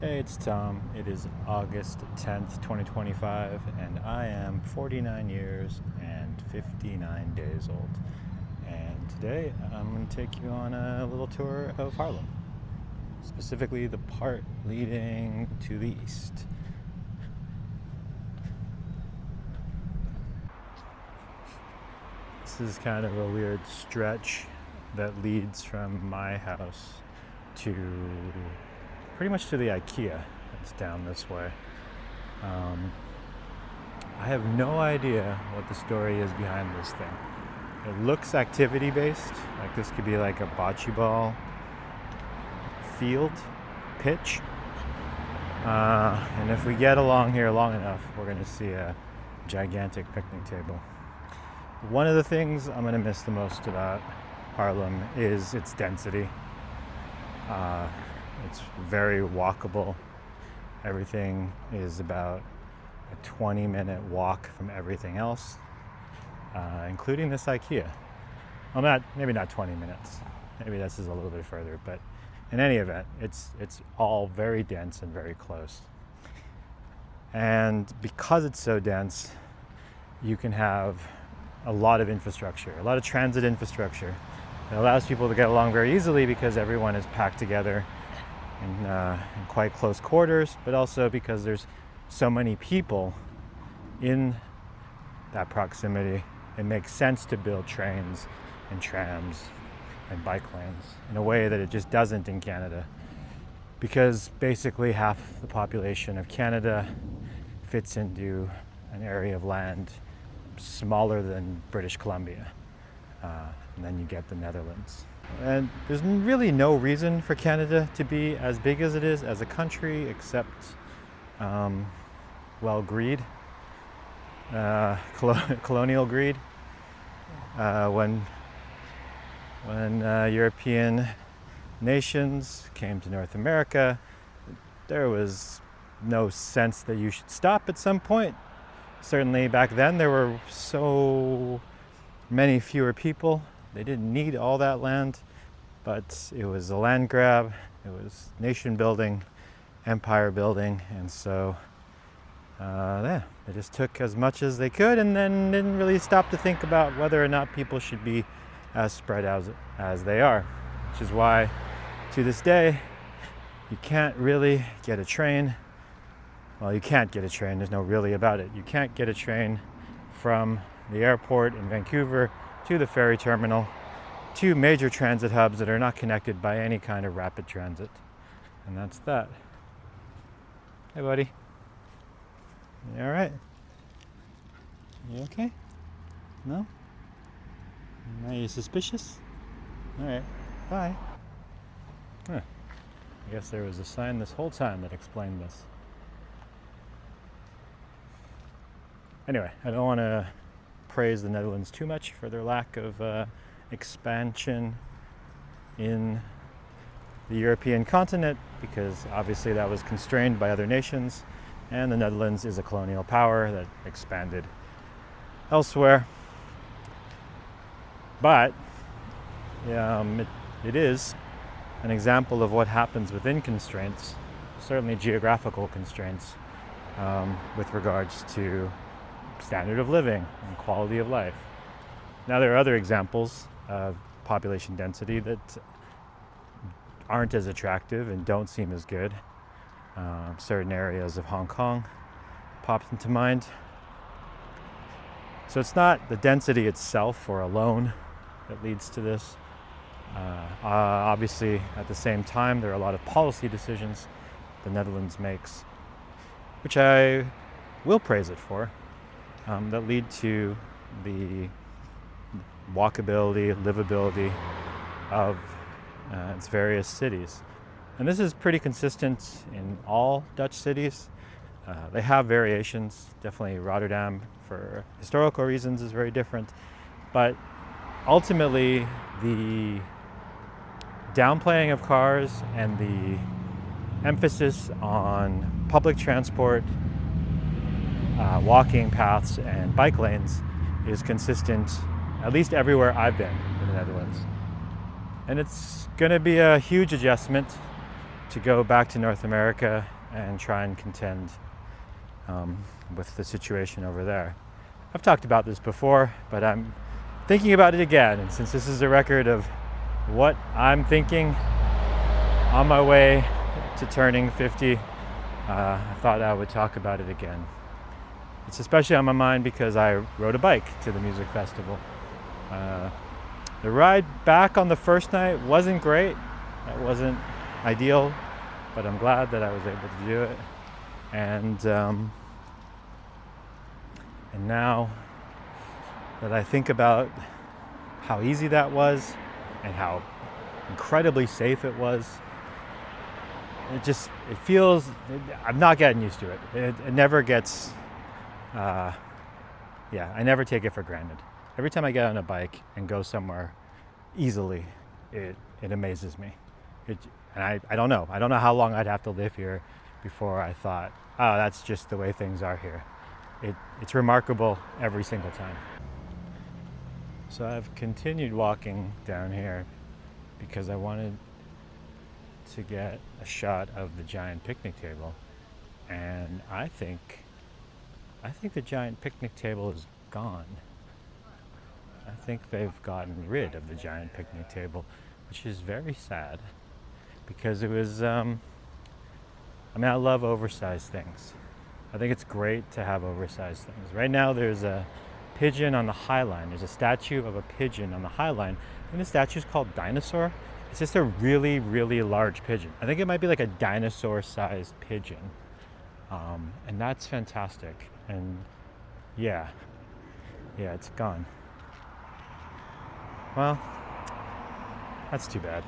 Hey, it's Tom. It is August 10th, 2025, and I am 49 years and 59 days old. And today I'm going to take you on a little tour of Harlem, specifically the part leading to the east. This is kind of a weird stretch that leads from my house to pretty much to the IKEA. It's down this way. I have no idea what the story is behind this thing. It looks activity based, like this could be like a bocce ball field pitch. And if we get along here long enough, we're going to see a gigantic picnic table. One of the things I'm going to miss the most about Harlem is its density. It's very walkable. Everything is about a 20-minute walk from everything else, including this IKEA. Well, maybe not 20 minutes. Maybe this is a little bit further, but in any event, it's all very dense and very close. And because it's so dense, you can have a lot of infrastructure, a lot of transit infrastructure. It allows people to get along very easily because everyone is packed together in quite close quarters, but also because there's so many people in that proximity, it makes sense to build trains and trams and bike lanes in a way that it just doesn't in Canada, because basically half the population of Canada fits into an area of land smaller than British Columbia, and then you get the Netherlands. And there's really no reason for Canada to be as big as it is as a country, except, greed, colonial greed. When European nations came to North America, there was no sense that you should stop at some point. Certainly back then there were so many fewer people. They didn't need all that land, but it was a land grab. It was nation building, empire building, and so they just took as much as they could and then didn't really stop to think about whether or not people should be as spread out as they are, which is why to this day you can't really get a train. Well, you can't get a train. There's no really about it. You can't get a train from the airport in Vancouver to the ferry terminal, two major transit hubs that are not connected by any kind of rapid transit. And that's that. Hey, buddy. You all right? You okay? No? Are you suspicious? All right. Bye. Huh. I guess there was a sign this whole time that explained this. Anyway, I don't want to praise the Netherlands too much for their lack of expansion in the European continent, because obviously that was constrained by other nations, and the Netherlands is a colonial power that expanded elsewhere. But it is an example of what happens within constraints, certainly geographical constraints, with regards to standard of living and quality of life. Now, there are other examples of population density that aren't as attractive and don't seem as good. Certain areas of Hong Kong popped into mind. So it's not the density itself or alone that leads to this. Obviously, at the same time, there are a lot of policy decisions the Netherlands makes, which I will praise it for, that lead to the walkability, livability of its various cities. And this is pretty consistent in all Dutch cities. They have variations. Definitely Rotterdam, for historical reasons, is very different. But ultimately, the downplaying of cars and the emphasis on public transport, walking paths, and bike lanes is consistent, at least everywhere I've been in the Netherlands. And it's going to be a huge adjustment to go back to North America and try and contend with the situation over there. I've talked about this before, but I'm thinking about it again. And since this is a record of what I'm thinking on my way to turning 50, I thought I would talk about it again. It's especially on my mind because I rode a bike to the music festival. The ride back on the first night wasn't great. It wasn't ideal, but I'm glad that I was able to do it. And now that I think about how easy that was and how incredibly safe it was, it feels, I'm not getting used to it. It never gets, I never take it for granted. Every time I get on a bike and go somewhere easily, it amazes me. And I don't know. I don't know how long I'd have to live here before I thought, oh, that's just the way things are here. It's remarkable every single time. So I've continued walking down here because I wanted to get a shot of the giant picnic table. And I think the giant picnic table is gone. I think they've gotten rid of the giant picnic table, which is very sad because it was, I love oversized things. I think it's great to have oversized things. Right now there's a pigeon on the High Line. There's a statue of a pigeon on the High Line, and the statue is called Dinosaur. It's just a really, really large pigeon. I think it might be like a dinosaur-sized pigeon. And that's fantastic. And yeah, it's gone. Well, that's too bad.